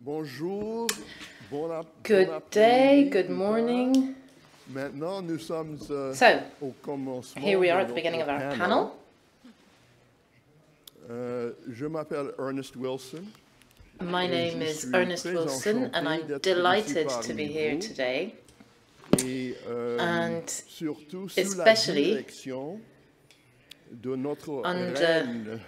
Bonjour, good day, good morning. So, here we are at the beginning of our panel. Je m'appelle Ernest Wilson. My name is Ernest Wilson, and I'm delighted to be here today. And especially under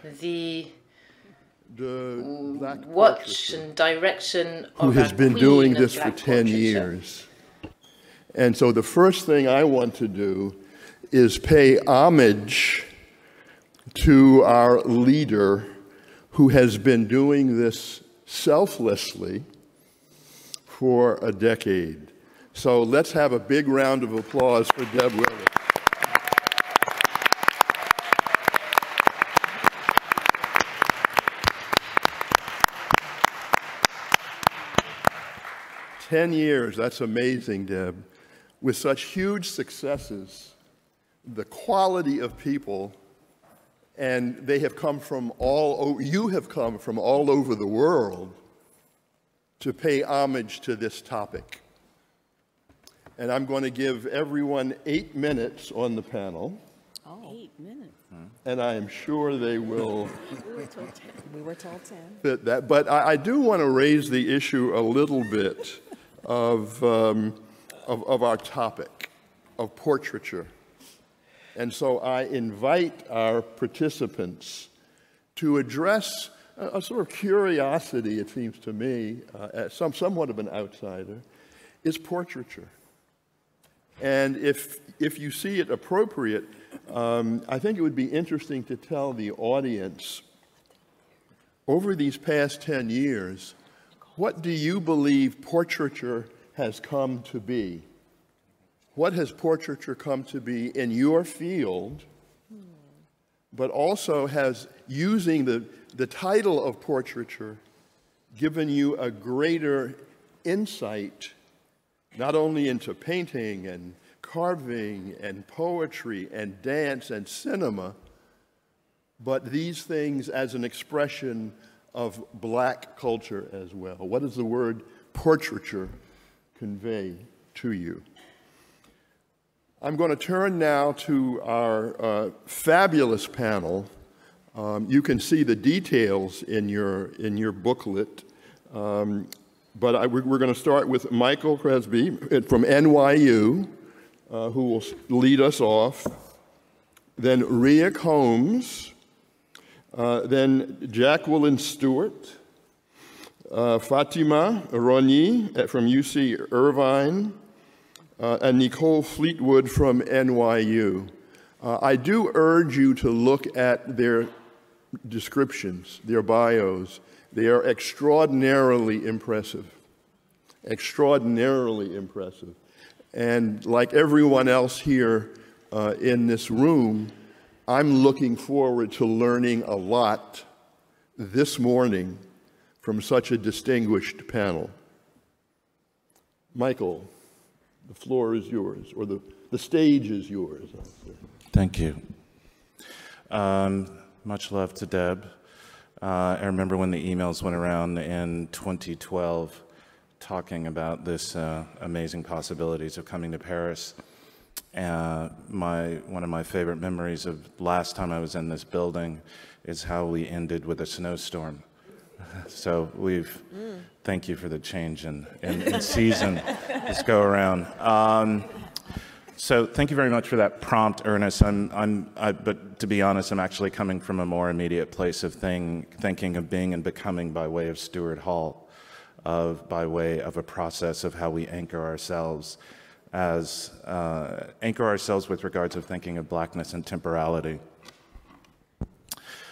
the watch and direction of who has been doing this for 10 years. And so the first thing I want to do is pay homage to our leader who has been doing this selflessly for a decade. So let's have a big round of applause for Deb Willis. "10 years, that's amazing, Deb. With such huge successes, the quality of people, and they have come from you have come from all over the world to pay homage to this topic. And I'm going to give everyone 8 minutes on the panel. Oh, 8 minutes. And I am sure they will We were told 10. fit that. But I do want to raise the issue a little bit of our topic, of portraiture. And so I invite our participants to address a sort of curiosity, it seems to me, as somewhat of an outsider, is portraiture. And if you see it appropriate, I think it would be interesting to tell the audience, over these past 10 years, what do you believe portraiture has come to be? What has portraiture come to be in your field, but also has, using the title of portraiture, given you a greater insight, not only into painting and carving and poetry and dance and cinema, but these things as an expression of Black culture as well? What does the word portraiture convey to you? I'm going to turn now to our fabulous panel. You can see the details in your booklet, but we're going to start with Michael Cresby from NYU, who will lead us off. Then Rhea Combs, then Jacqueline Stewart, Fatima, Rony from UC Irvine, and Nicole Fleetwood from NYU. I do urge you to look at their descriptions, their bios. They are extraordinarily impressive, extraordinarily impressive. And like everyone else here in this room, I'm looking forward to learning a lot this morning from such a distinguished panel. Michael, the floor is yours, or the stage is yours. Thank you. Much love to Deb. I remember when the emails went around in 2012 talking about this amazing possibilities of coming to Paris. One of my favorite memories of last time I was in this building is how we ended with a snowstorm. So thank you for the change in season. Let's go around. So thank you very much for that prompt, Ernest. But to be honest, I'm actually coming from a more immediate place of thinking of being and becoming by way of Stuart Hall, by way of a process of how we anchor ourselves with regards of thinking of Blackness and temporality.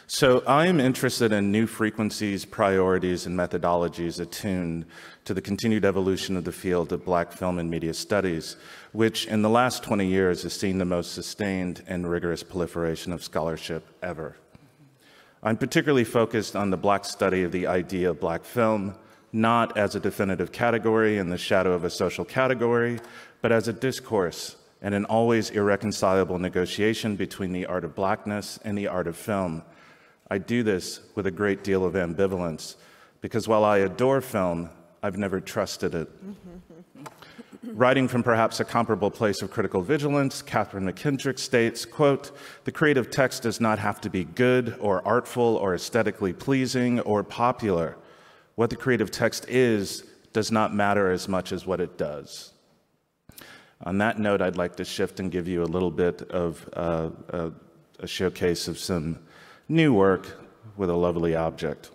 So I am interested in new frequencies, priorities, and methodologies attuned to the continued evolution of the field of Black film and media studies, which in the last 20 years has seen the most sustained and rigorous proliferation of scholarship ever. I'm particularly focused on the Black study of the idea of Black film, not as a definitive category in the shadow of a social category, but as a discourse and an always irreconcilable negotiation between the art of Blackness and the art of film. I do this with a great deal of ambivalence because while I adore film, I've never trusted it. Writing from perhaps a comparable place of critical vigilance, Catherine McKendrick states, quote, "The creative text does not have to be good or artful or aesthetically pleasing or popular. What the creative text is does not matter as much as what it does." On that note, I'd like to shift and give you a little bit of a showcase of some new work with a lovely object.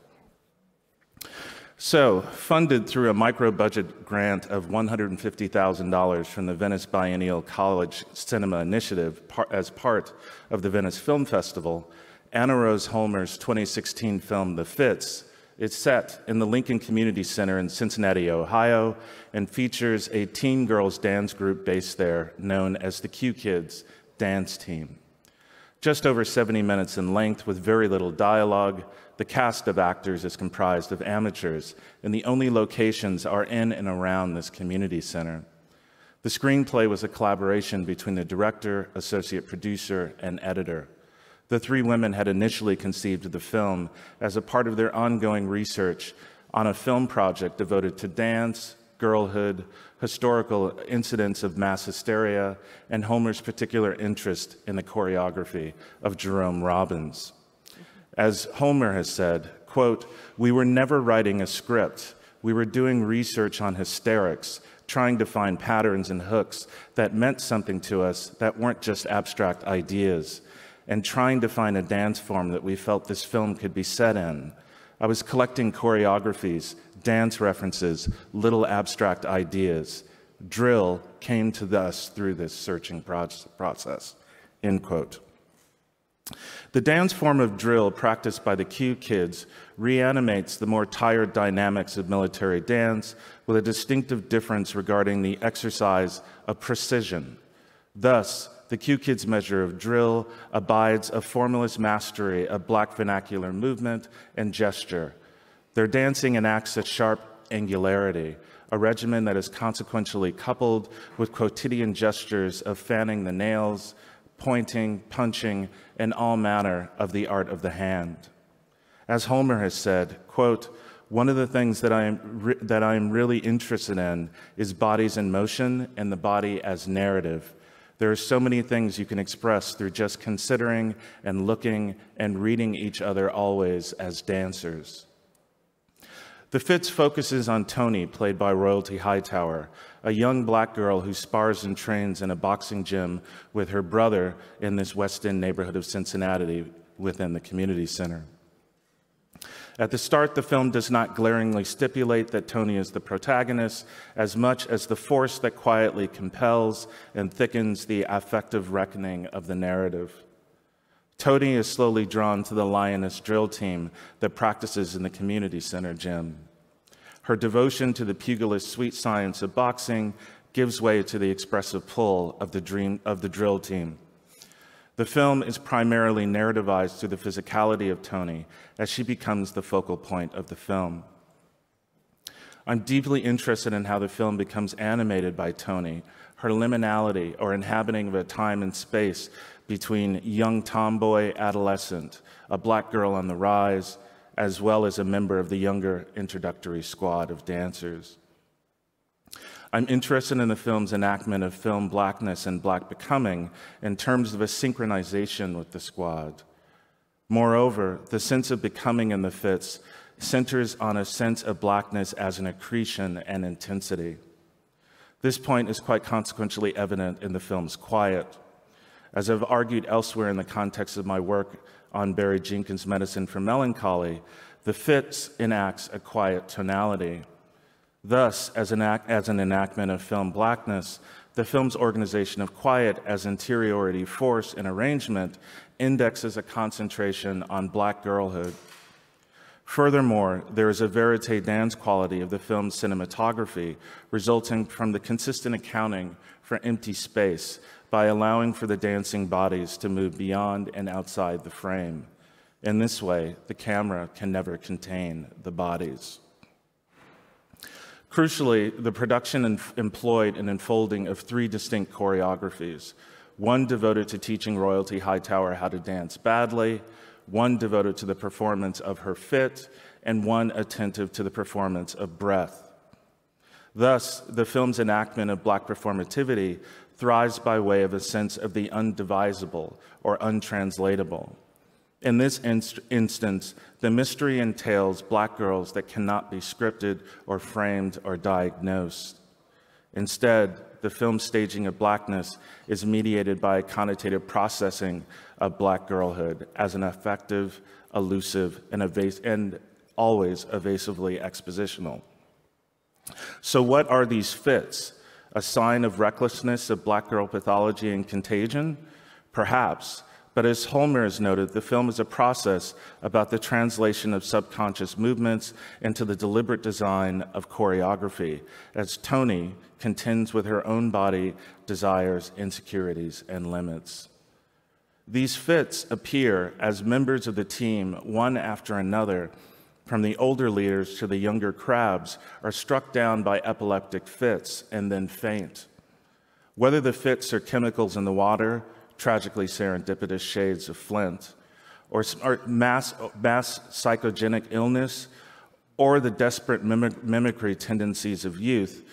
So, funded through a micro-budget grant of $150,000 from the Venice Biennial College Cinema Initiative as part of the Venice Film Festival, Anna Rose Holmer's 2016 film, The Fits, is set in the Lincoln Community Center in Cincinnati, Ohio, and features a teen girls dance group based there known as the Q Kids Dance Team. Just over 70 minutes in length with very little dialogue, the cast of actors is comprised of amateurs, and the only locations are in and around this community center. The screenplay was a collaboration between the director, associate producer, and editor. The three women had initially conceived of the film as a part of their ongoing research on a film project devoted to dance, girlhood, historical incidents of mass hysteria, and Homer's particular interest in the choreography of Jerome Robbins. As Homer has said, quote, "We were never writing a script. We were doing research on hysterics, trying to find patterns and hooks that meant something to us that weren't just abstract ideas, and trying to find a dance form that we felt this film could be set in. I was collecting choreographies, dance references, little abstract ideas. Drill came to us through this searching process," end quote. The dance form of drill practiced by the Q Kids reanimates the more tired dynamics of military dance with a distinctive difference regarding the exercise of precision. Thus, the Q Kids' measure of drill abides a formless mastery of Black vernacular movement and gesture. Their dancing enacts a sharp angularity, a regimen that is consequentially coupled with quotidian gestures of fanning the nails, pointing, punching, and all manner of the art of the hand. As Homer has said, quote, "One of the things that I am really interested in is bodies in motion and the body as narrative. There are so many things you can express through just considering and looking and reading each other always as dancers." The Fits focuses on Tony, played by Royalty Hightower, a young Black girl who spars and trains in a boxing gym with her brother in this West End neighborhood of Cincinnati within the community center. At the start, the film does not glaringly stipulate that Tony is the protagonist as much as the force that quietly compels and thickens the affective reckoning of the narrative. Tony is slowly drawn to the Lioness drill team that practices in the community center gym. Her devotion to the pugilist sweet science of boxing gives way to the expressive pull of the drill team. The film is primarily narrativized through the physicality of Tony as she becomes the focal point of the film. I'm deeply interested in how the film becomes animated by Tony, her liminality or inhabiting of a time and space between young tomboy adolescent, a Black girl on the rise, as well as a member of the younger introductory squad of dancers. I'm interested in the film's enactment of film Blackness and Black becoming in terms of a synchronization with the squad. Moreover, the sense of becoming in the Fits centers on a sense of Blackness as an accretion and intensity. This point is quite consequentially evident in the film's quiet. As I've argued elsewhere in the context of my work on Barry Jenkins' Medicine for Melancholy, the Fits enacts a quiet tonality. Thus, as an enactment of film Blackness, the film's organization of quiet as interiority, force, and arrangement indexes a concentration on Black girlhood. Furthermore, there is a verite dance quality of the film's cinematography resulting from the consistent accounting for empty space by allowing for the dancing bodies to move beyond and outside the frame. In this way, the camera can never contain the bodies. Crucially, the production employed an unfolding of three distinct choreographies, one devoted to teaching Royalty Hightower how to dance badly, one devoted to the performance of her fit, and one attentive to the performance of breath. Thus, the film's enactment of Black performativity thrives by way of a sense of the undivisible or untranslatable. In this instance, the mystery entails Black girls that cannot be scripted or framed or diagnosed. Instead, the film's staging of Blackness is mediated by a connotative processing of Black girlhood as an effective, elusive, and always evasively expositional. So what are these fits? A sign of recklessness of Black girl pathology and contagion? Perhaps. But as Holmer has noted, the film is a process about the translation of subconscious movements into the deliberate design of choreography, as Toni contends with her own body, desires, insecurities, and limits. These fits appear as members of the team, one after another, from the older leaders to the younger crabs, are struck down by epileptic fits and then faint. Whether the fits are chemicals in the water, tragically serendipitous shades of Flint, or mass psychogenic illness, or the desperate mimicry tendencies of youth,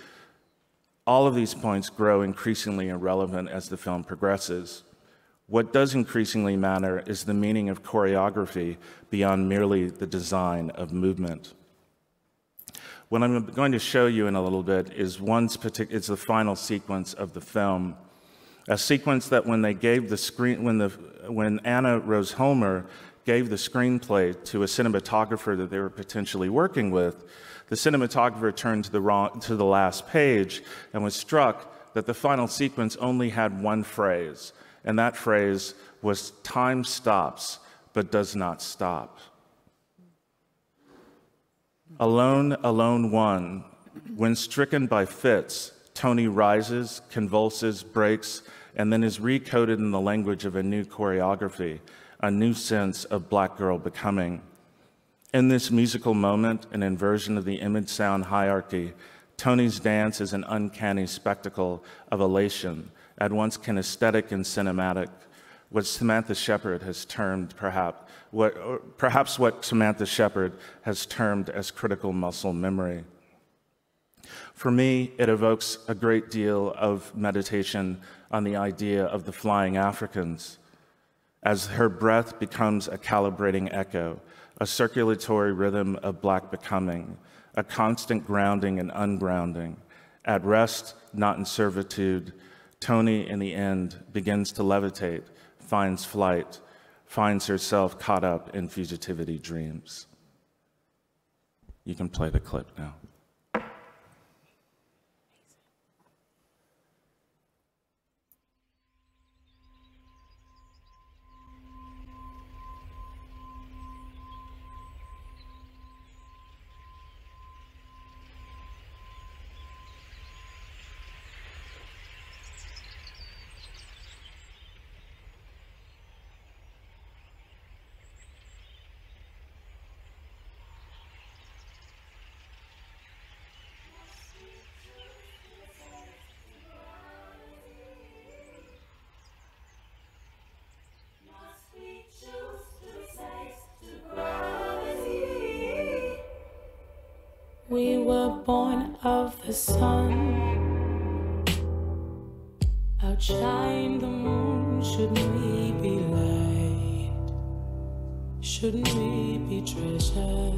all of these points grow increasingly irrelevant as the film progresses. What does increasingly matter is the meaning of choreography beyond merely the design of movement. What I'm going to show you in a little bit is it's the final sequence of the film. A sequence that when Anna Rose Holmer gave the screenplay to a cinematographer that they were potentially working with, the cinematographer turned to the last page and was struck that the final sequence only had one phrase, and that phrase was, "Time stops, but does not stop." Alone, alone one, when stricken by fits, Toni rises, convulses, breaks, and then is recoded in the language of a new choreography, a new sense of Black girl becoming. In this musical moment, an inversion of the image-sound hierarchy, Toni's dance is an uncanny spectacle of elation, at once kinesthetic and cinematic, what Samantha Shepard has termed perhaps what Samantha Shepard has termed as critical muscle memory. For me, it evokes a great deal of meditation on the idea of the flying Africans, as her breath becomes a calibrating echo, a circulatory rhythm of Black becoming, a constant grounding and ungrounding. At rest, not in servitude, Toni, in the end, begins to levitate, finds flight, finds herself caught up in fugitivity dreams. You can play the clip now. We were born of the sun, outshine the moon. Shouldn't we be light? Shouldn't we be treasure?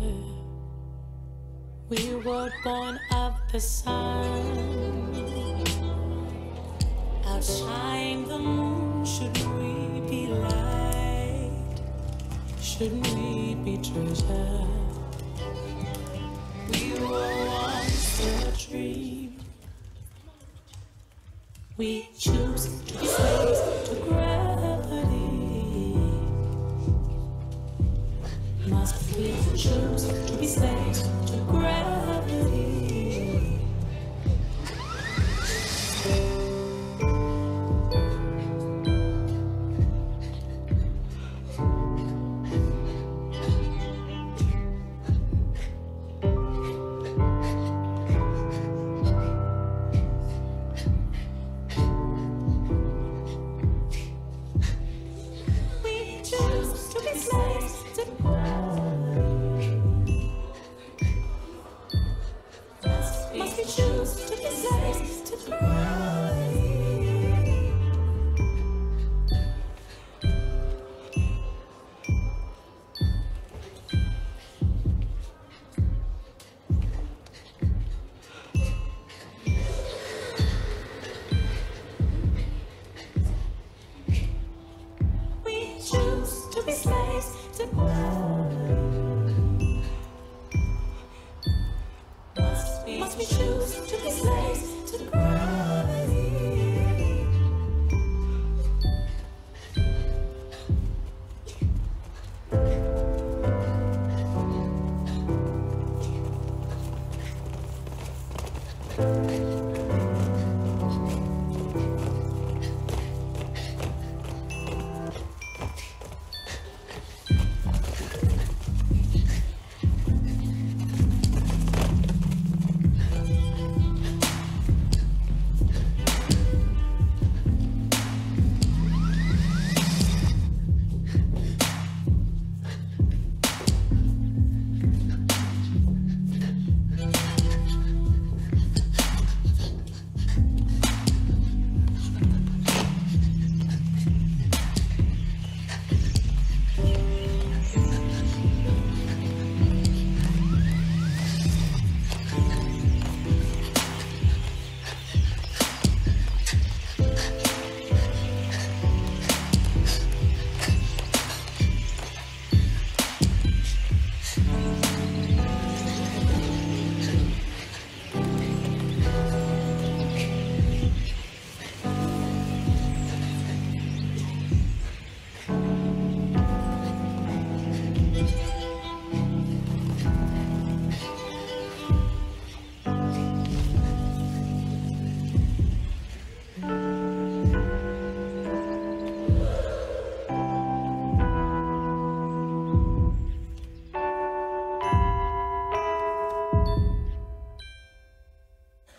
We were born of the sun, outshine the moon. Shouldn't we be light? Shouldn't we be treasure? We were once a dream. We choose to be slaves to gravity. Must we choose to be slaves to gravity? We choose to be slaves slaves to gravity? Must we choose to be slaves to gravity?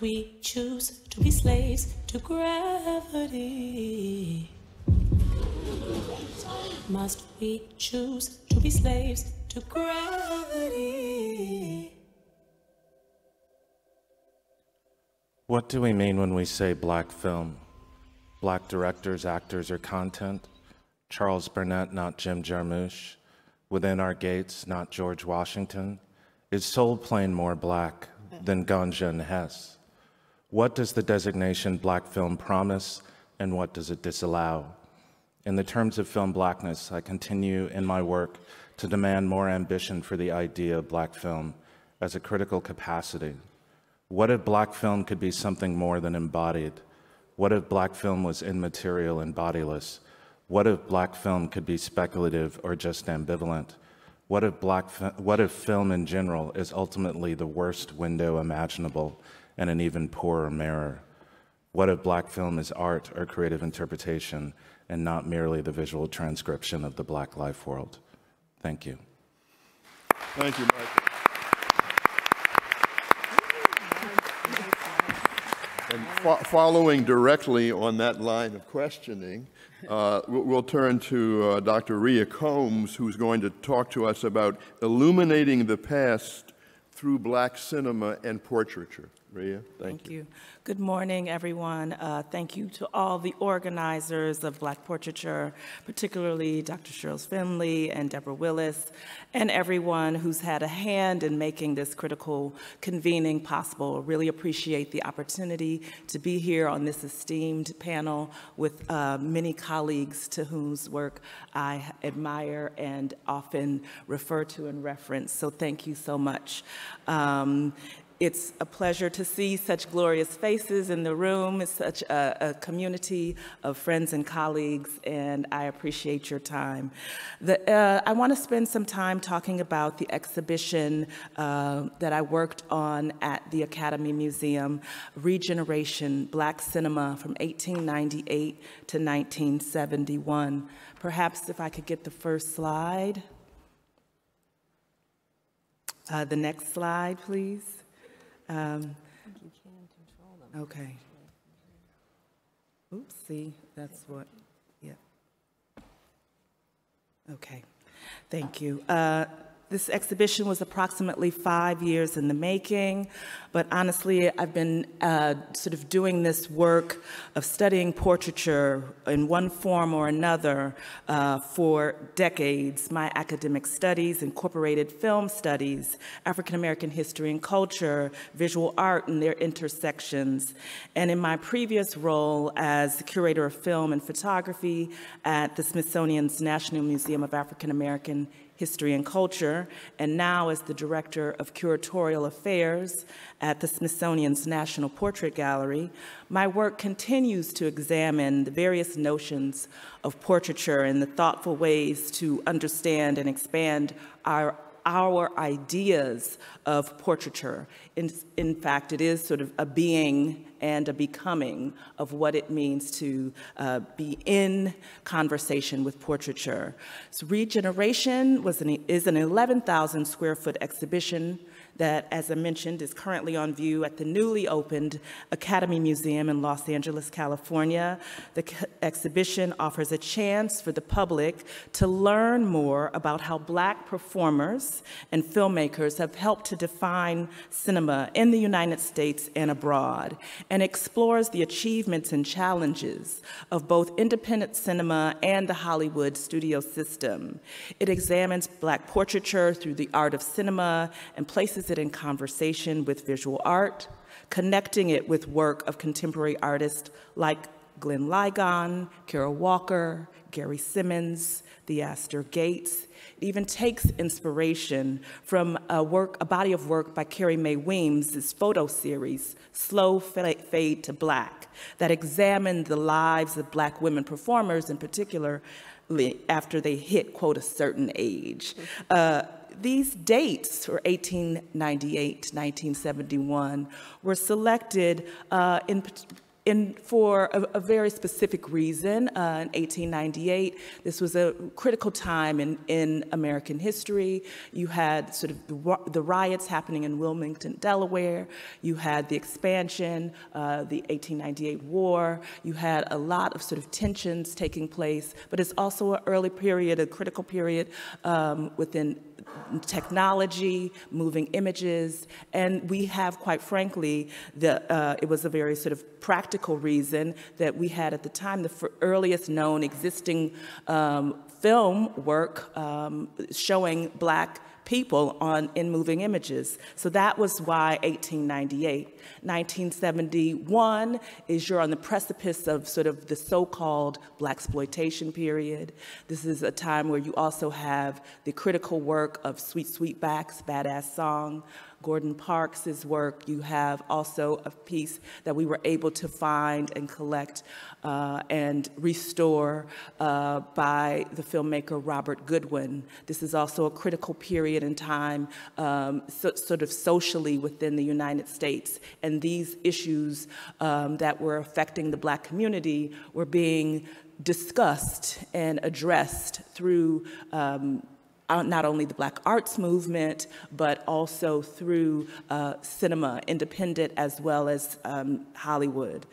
We choose to be slaves to gravity. Must we choose to be slaves to gravity? What do we mean when we say black film? Black directors, actors, or content? Charles Burnett, not Jim Jarmusch. Within our gates, not George Washington. Is Soul Plane more black than Ganja and Hess? What does the designation black film promise, and what does it disallow? In the terms of film Blackness, I continue in my work to demand more ambition for the idea of black film as a critical capacity. What if black film could be something more than embodied? What if black film was immaterial and bodiless? What if black film could be speculative or just ambivalent? What if film in general is ultimately the worst window imaginable and an even poorer mirror? What if black film is art or creative interpretation and not merely the visual transcription of the black life world? Thank you. Thank you, Michael. And following directly on that line of questioning, we'll turn to Dr. Rhea Combs, who's going to talk to us about illuminating the past through black cinema and portraiture. Rhea, thank you. Good morning, everyone. Thank you to all the organizers of Black Portraiture, particularly Dr. Cheryl Finley and Deborah Willis, and everyone who's had a hand in making this critical convening possible. Really appreciate the opportunity to be here on this esteemed panel with many colleagues to whose work I admire and often refer to and reference. So thank you so much. It's a pleasure to see such glorious faces in the room. It's such a community of friends and colleagues, and I appreciate your time. I want to spend some time talking about the exhibition that I worked on at the Academy Museum, Regeneration, Black Cinema from 1898 to 1971. Perhaps if I could get the first slide. The next slide, please. Okay. Oops, see, that's what, yeah. Okay, thank you. This exhibition was approximately 5 years in the making, but honestly, I've been sort of doing this work of studying portraiture in one form or another for decades. My academic studies incorporated film studies, African American history and culture, visual art and their intersections. And in my previous role as the curator of film and photography at the Smithsonian's National Museum of African American History and Culture, and now as the Director of Curatorial Affairs at the Smithsonian's National Portrait Gallery, my work continues to examine the various notions of portraiture and the thoughtful ways to understand and expand our ideas of portraiture. In fact, it is sort of a being and a becoming of what it means to be in conversation with portraiture. So Regeneration is an 11,000 square foot exhibition that, as I mentioned, is currently on view at the newly opened Academy Museum in Los Angeles, California. The exhibition offers a chance for the public to learn more about how Black performers and filmmakers have helped to define cinema in the United States and abroad, and explores the achievements and challenges of both independent cinema and the Hollywood studio system. It examines Black portraiture through the art of cinema and places it in conversation with visual art, connecting it with work of contemporary artists like Glenn Ligon, Kara Walker, Gary Simmons, Theaster Gates. It even takes inspiration from a body of work by Carrie Mae Weems' photo series, Slow Fade to Black, that examined the lives of Black women performers, in particular, after they hit, quote, a certain age. These dates, for 1898 to 1971, were selected for a very specific reason. In 1898, this was a critical time in American history. You had sort of the riots happening in Wilmington, Delaware. You had the expansion, the 1898 war. You had a lot of sort of tensions taking place, but it's also an early period, a critical period within technology, moving images, and we have, quite frankly, it was a very sort of practical reason that we had at the time the earliest known existing film work showing Black people in moving images. So that was why 1898. 1971 is you're on the precipice of sort of the so-called Blaxploitation period. This is a time where you also have the critical work of Sweet Sweetback's Badass Song, Gordon Parks' work. You have also a piece that we were able to find and collect and restore by the filmmaker Robert Goodwin. This is also a critical period in time, sort of socially within the United States. And these issues that were affecting the Black community were being discussed and addressed through not only the Black arts movement, but also through cinema, independent as well as Hollywood,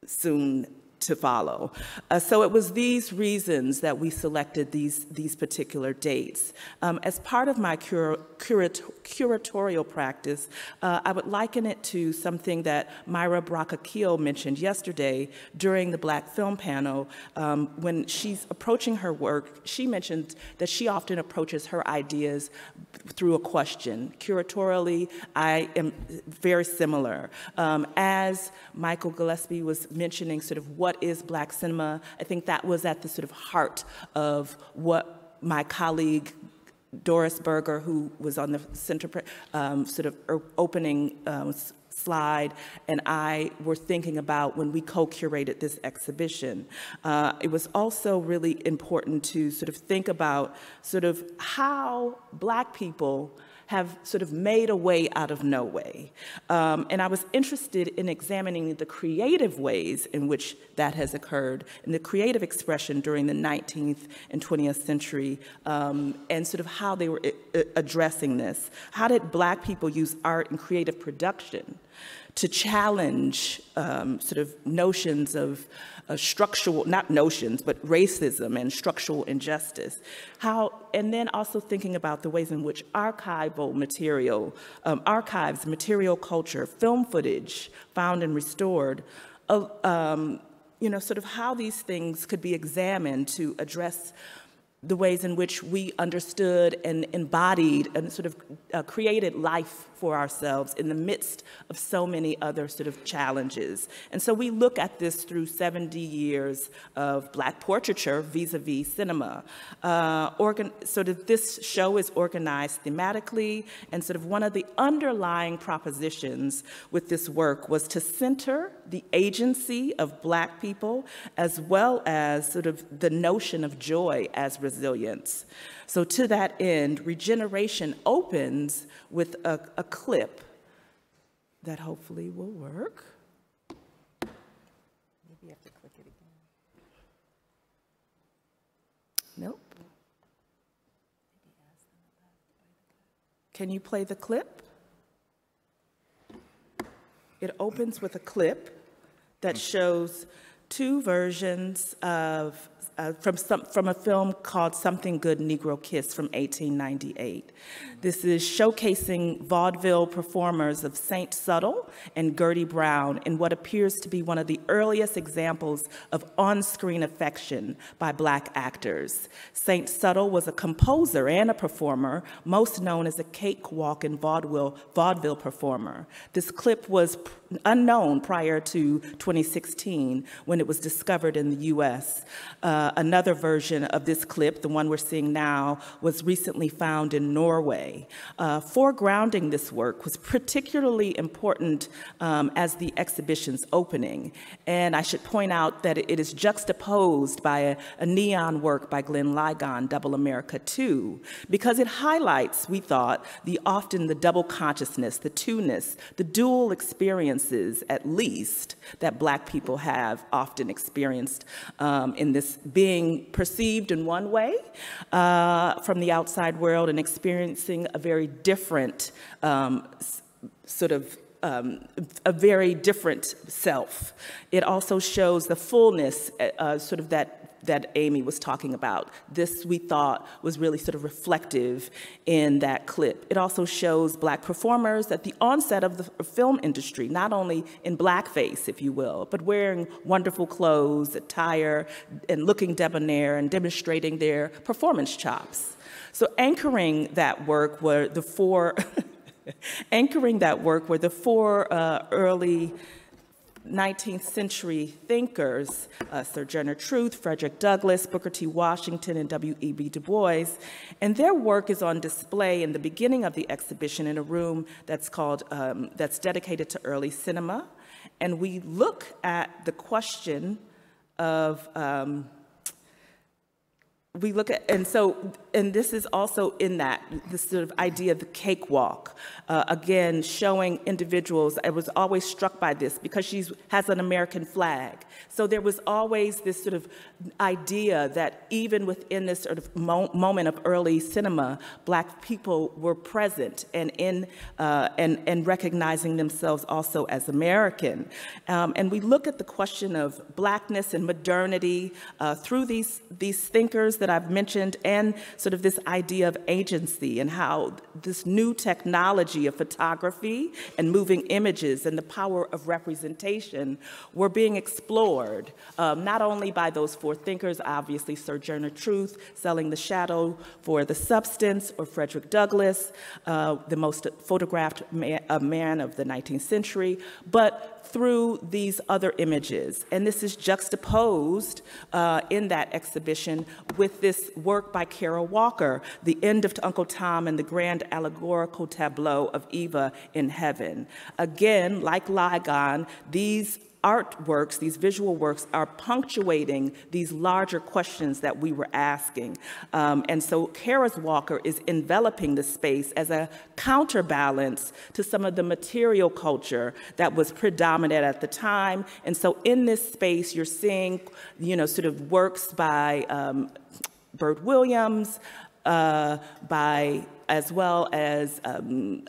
soon to follow. So it was these reasons that we selected these particular dates. As part of my curatorial practice, I would liken it to something that Myra Brock-Akil mentioned yesterday during the Black Film Panel. When she's approaching her work, she mentioned that she often approaches her ideas through a question. Curatorially, I am very similar. As Michael Gillespie was mentioning sort of what is Black cinema, I think that was at the sort of heart of what my colleague Doris Berger, who was on the center sort of opening slide, and I were thinking about when we co-curated this exhibition. It was also really important to sort of think about sort of how Black people have sort of made a way out of no way. And I was interested in examining the creative ways in which that has occurred, and the creative expression during the 19th and 20th century, and sort of how they were addressing this. How did Black people use art and creative production to challenge sort of notions of structural, not notions, but racism and structural injustice. And then also thinking about the ways in which archival material, archives, material culture, film footage found and restored, sort of how these things could be examined to address the ways in which we understood and embodied and sort of created life for ourselves in the midst of so many other sort of challenges. And so we look at this through 70 years of Black portraiture vis-a-vis cinema. Sort of this show is organized thematically, and sort of one of the underlying propositions with this work was to center the agency of Black people as well as sort of the notion of joy as resilience. So to that end, Regeneration opens with a clip that hopefully will work. Maybe you have to click it again. Nope. Can you play the clip? It opens with a clip that shows two versions of from a film called Something Good, Negro Kiss from 1898. This is showcasing vaudeville performers of Saint Subtle and Gertie Brown in what appears to be one of the earliest examples of on-screen affection by Black actors. Saint Subtle was a composer and a performer, most known as a cakewalk and vaudeville performer. This clip was unknown prior to 2016 when it was discovered in the US. Another version of this clip, the one we're seeing now, was recently found in Norway. Foregrounding this work was particularly important as the exhibition's opening. And I should point out that it is juxtaposed by a neon work by Glenn Ligon, Double America 2, because it highlights, we thought, often the double consciousness, the two-ness, the dual experiences, at least, that Black people have often experienced in this being perceived in one way from the outside world and experiencing a very different a very different self. It also shows the fullness sort of that Amy was talking about. This, we thought, was really sort of reflective in that clip. It also shows Black performers at the onset of the film industry, not only in blackface, if you will, but wearing wonderful clothes, attire, and looking debonair and demonstrating their performance chops. So anchoring that work were the four early 19th century thinkers, Sojourner Truth, Frederick Douglass, Booker T. Washington, and W.E.B. Du Bois. And their work is on display in the beginning of the exhibition in a room that's dedicated to early cinema. And we look at the question of, and this is also in this sort of idea of the cakewalk. Again, showing individuals, I was always struck by this because she has an American flag. So there was always this sort of idea that even within this sort of moment of early cinema, Black people were present and recognizing themselves also as American. And we look at the question of Blackness and modernity through these thinkers that I've mentioned, and sort of this idea of agency and how this new technology of photography and moving images and the power of representation were being explored, not only by those four thinkers, obviously Sojourner Truth, Selling the Shadow for the Substance, or Frederick Douglass, the most photographed man of the 19th century, but through these other images. And this is juxtaposed in that exhibition with this work by Carol Walker, The End of Uncle Tom and the Grand Allegorical Tableau of Eva in Heaven. Again, like Ligon, these artworks, these visual works, are punctuating these larger questions that we were asking. And so Kara's Walker is enveloping the space as a counterbalance to some of the material culture that was predominant at the time. And so in this space, you're seeing, sort of works by Bert Williams, as well as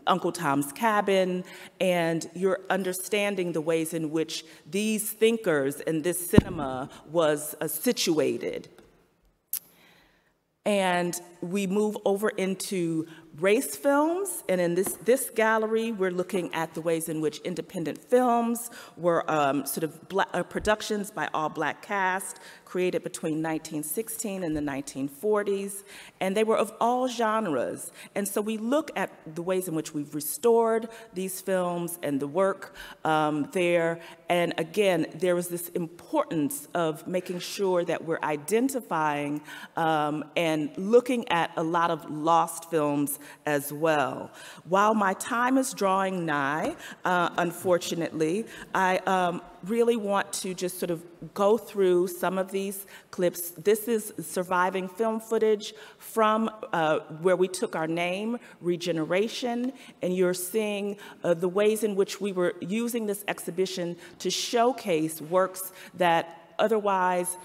Uncle Tom's Cabin, and you're understanding the ways in which these thinkers and this cinema was situated. And we move over into race films, and in this gallery, we're looking at the ways in which independent films were productions by all Black cast, created between 1916 and the 1940s, and they were of all genres. And so we look at the ways in which we've restored these films and the work there. And again, there was this importance of making sure that we're identifying and looking at a lot of lost films as well. While my time is drawing nigh, unfortunately, I really want to just sort of go through some of these clips. This is surviving film footage from where we took our name, Regeneration, and you're seeing the ways in which we were using this exhibition to showcase works that otherwise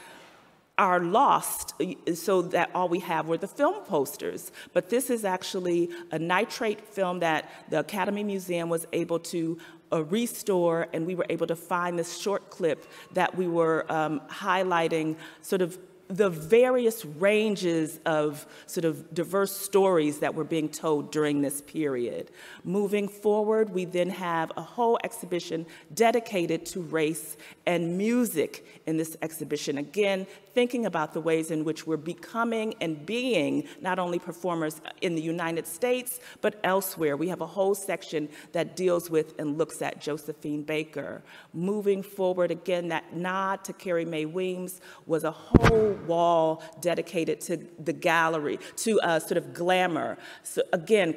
are lost, so that all we have were the film posters. But this is actually a nitrate film that the Academy Museum was able to restore, and we were able to find this short clip that we were highlighting sort of the various ranges of sort of diverse stories that were being told during this period. Moving forward, we then have a whole exhibition dedicated to race and music in this exhibition. Again, thinking about the ways in which we're becoming and being not only performers in the United States, but elsewhere. We have a whole section that deals with and looks at Josephine Baker. Moving forward, again, that nod to Carrie Mae Weems was a whole wall dedicated to the gallery, to sort of glamour. So again,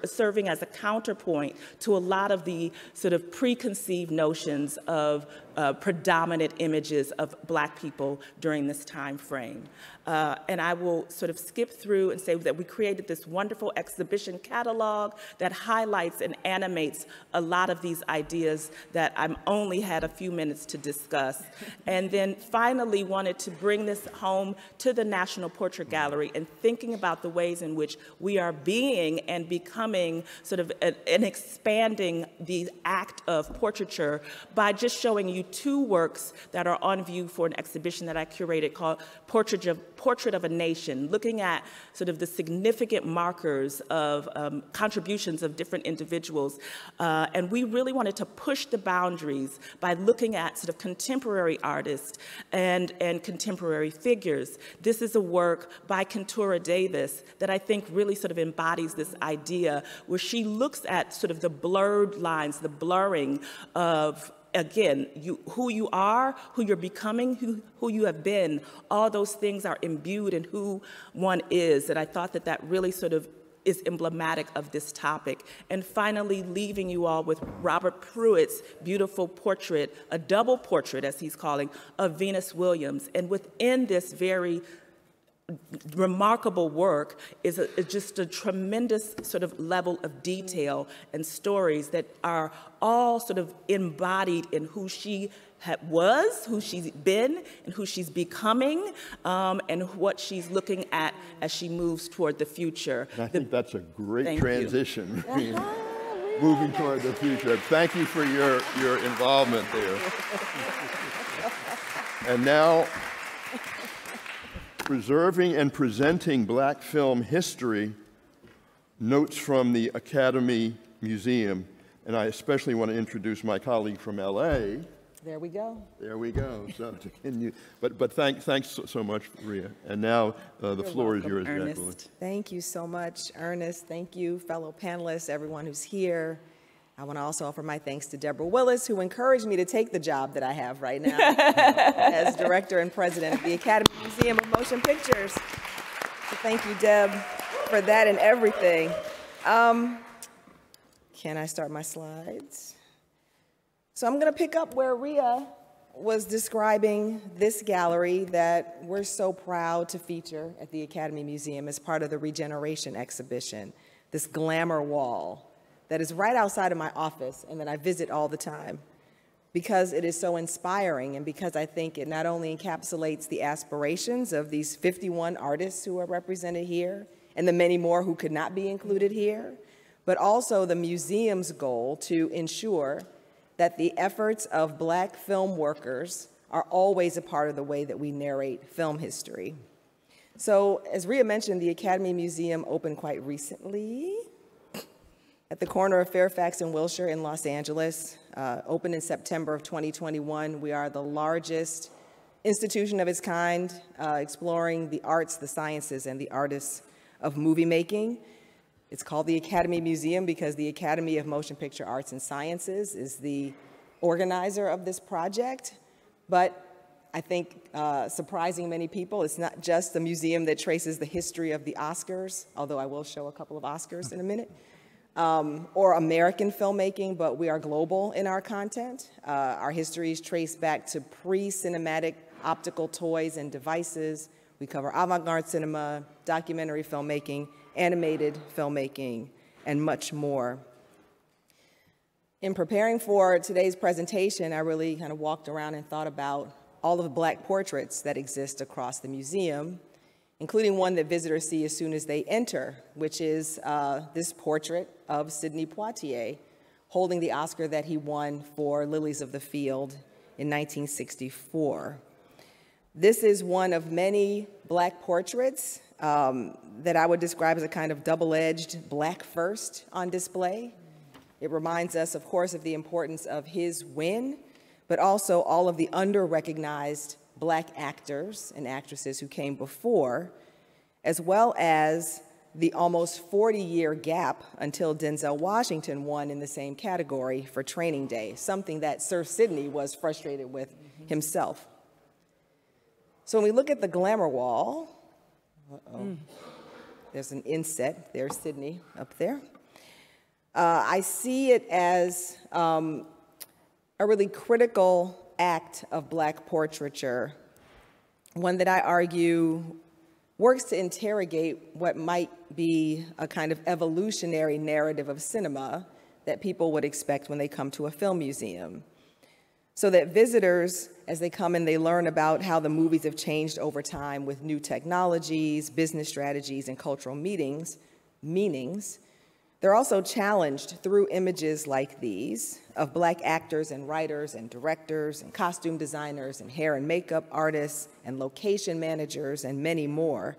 serving as a counterpoint to a lot of the sort of preconceived notions of predominant images of Black people during this time frame. And I will sort of skip through and say that we created this wonderful exhibition catalog that highlights and animates a lot of these ideas that I'm only had a few minutes to discuss. And then finally wanted to bring this home to the National Portrait Gallery and thinking about the ways in which we are being and becoming sort of and expanding the act of portraiture by just showing you two works that are on view for an exhibition that I curated called Portrait of a Nation, looking at sort of the significant markers of contributions of different individuals. And we really wanted to push the boundaries by looking at sort of contemporary artists and contemporary figures. This is a work by Kentura Davis that I think really sort of embodies this idea where she looks at sort of the blurred lines, the blurring of, again, who you are, who you're becoming, who you have been. All those things are imbued in who one is. And I thought that that really sort of is emblematic of this topic. And finally, leaving you all with Robert Pruitt's beautiful portrait, a double portrait, as he's calling, of Venus Williams. And within this very remarkable work is just a tremendous sort of level of detail and stories that are all sort of embodied in who she was, who she's been, and who she's becoming, and what she's looking at as she moves toward the future. And I think that's a great transition. Moving toward the future. Thank you for your involvement there. And now, preserving and presenting Black film history, notes from the Academy Museum. And I especially want to introduce my colleague from LA. There we go. There we go. So, can you, but thanks so much, Rhea. And now the floor is yours, Jacqueline. Thank you so much, Ernest. Thank you, fellow panelists, everyone who's here. I want to also offer my thanks to Deborah Willis, who encouraged me to take the job that I have right now as director and president of the Academy Museum of Motion Pictures. So thank you, Deb, for that and everything. Can I start my slides? So I'm going to pick up where Rhea was describing this gallery that we're so proud to feature at the Academy Museum as part of the Regeneration exhibition, this glamour wall that is right outside of my office and that I visit all the time because it is so inspiring and because I think it not only encapsulates the aspirations of these 51 artists who are represented here and the many more who could not be included here, but also the museum's goal to ensure that the efforts of Black film workers are always a part of the way that we narrate film history. So, as Rhea mentioned, the Academy Museum opened quite recently at the corner of Fairfax and Wilshire in Los Angeles. Opened in September of 2021. We are the largest institution of its kind, exploring the arts, the sciences, and the artists of movie making. It's called the Academy Museum because the Academy of Motion Picture Arts and Sciences is the organizer of this project. But I think, surprising many people, it's not just the museum that traces the history of the Oscars, although I will show a couple of Oscars in a minute, or American filmmaking, but we are global in our content. Our history is traced back to pre-cinematic optical toys and devices. We cover avant-garde cinema, documentary filmmaking, animated filmmaking, and much more. In preparing for today's presentation, I really kind of walked around and thought about all of the Black portraits that exist across the museum, including one that visitors see as soon as they enter, which is this portrait of Sidney Poitier, holding the Oscar that he won for Lilies of the Field in 1964. This is one of many Black portraits that I would describe as a kind of double-edged Black first on display. It reminds us, of course, of the importance of his win, but also all of the under-recognized Black actors and actresses who came before, as well as the almost 40-year gap until Denzel Washington won in the same category for Training Day, something that Sir Sidney was frustrated with himself. So when we look at the glamour wall, there's an inset, there's Sidney up there. I see it as a really critical act of Black portraiture, one that I argue works to interrogate what might be a kind of evolutionary narrative of cinema that people would expect when they come to a film museum. So that visitors, as they come and they learn about how the movies have changed over time with new technologies, business strategies, and cultural meanings, they're also challenged through images like these of Black actors and writers and directors and costume designers and hair and makeup artists and location managers and many more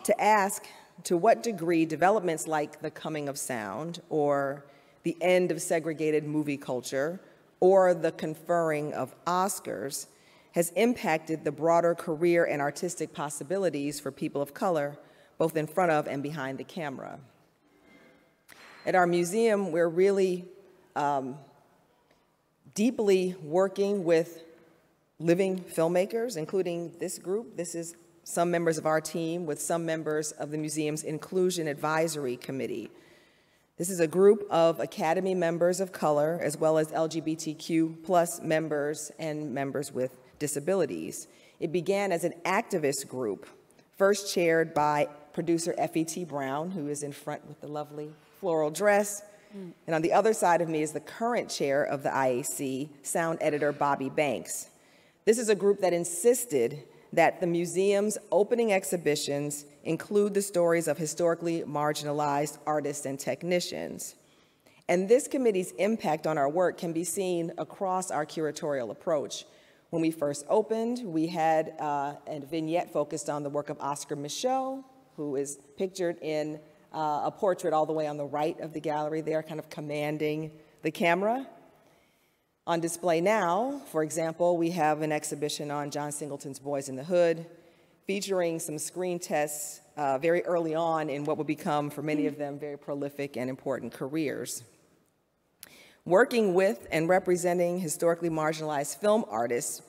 to ask to what degree developments like the coming of sound or the end of segregated movie culture or the conferring of Oscars has impacted the broader career and artistic possibilities for people of color, both in front of and behind the camera. At our museum, we're really deeply working with living filmmakers, including this group. This is some members of our team with some members of the museum's Inclusion Advisory Committee. This is a group of Academy members of color, as well as LGBTQ+ members and members with disabilities. It began as an activist group, first chaired by producer F.E.T. Brown, who is in front with the lovely floral dress. And on the other side of me is the current chair of the IAC, sound editor Bobby Banks. This is a group that insisted that the museum's opening exhibitions include the stories of historically marginalized artists and technicians. And this committee's impact on our work can be seen across our curatorial approach. When we first opened, we had a vignette focused on the work of Oscar Micheaux, who is pictured in a portrait all the way on the right of the gallery there, kind of commanding the camera. On display now, for example, we have an exhibition on John Singleton's Boys in the Hood, featuring some screen tests very early on in what will become, for many of them, very prolific and important careers. Working with and representing historically marginalized film artists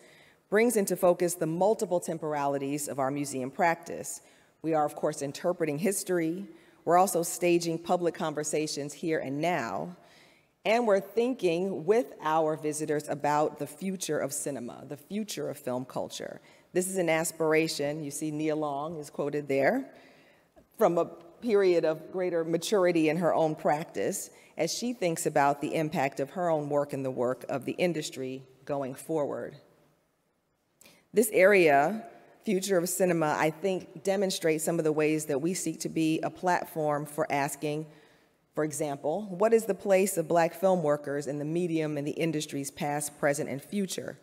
brings into focus the multiple temporalities of our museum practice. We are, of course, interpreting history. We're also staging public conversations here and now. And we're thinking with our visitors about the future of cinema, the future of film culture. This is an aspiration. You see Nia Long is quoted there from a period of greater maturity in her own practice as she thinks about the impact of her own work and the work of the industry going forward. This area future of cinema, I think, demonstrates some of the ways that we seek to be a platform for asking, for example, what is the place of Black film workers in the medium and the industry's past, present, and future?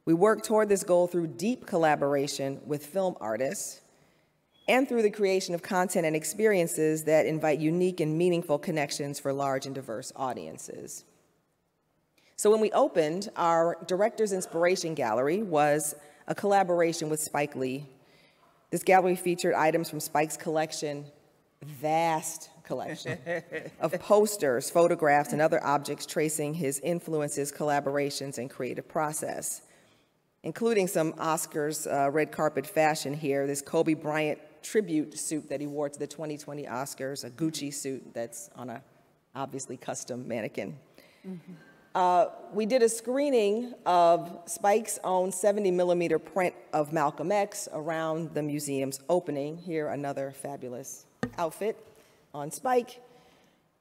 We work toward this goal through deep collaboration with film artists and through the creation of content and experiences that invite unique and meaningful connections for large and diverse audiences. So when we opened, our Director's Inspiration Gallery was a collaboration with Spike Lee. This gallery featured items from Spike's collection, vast collection, of posters, photographs, and other objects tracing his influences, collaborations, and creative process, including some Oscars red carpet fashion here, this Kobe Bryant tribute suit that he wore to the 2020 Oscars, a Gucci suit that's on a obviously custom mannequin. We did a screening of Spike's own 70mm print of Malcolm X around the museum's opening. Here, another fabulous outfit on Spike.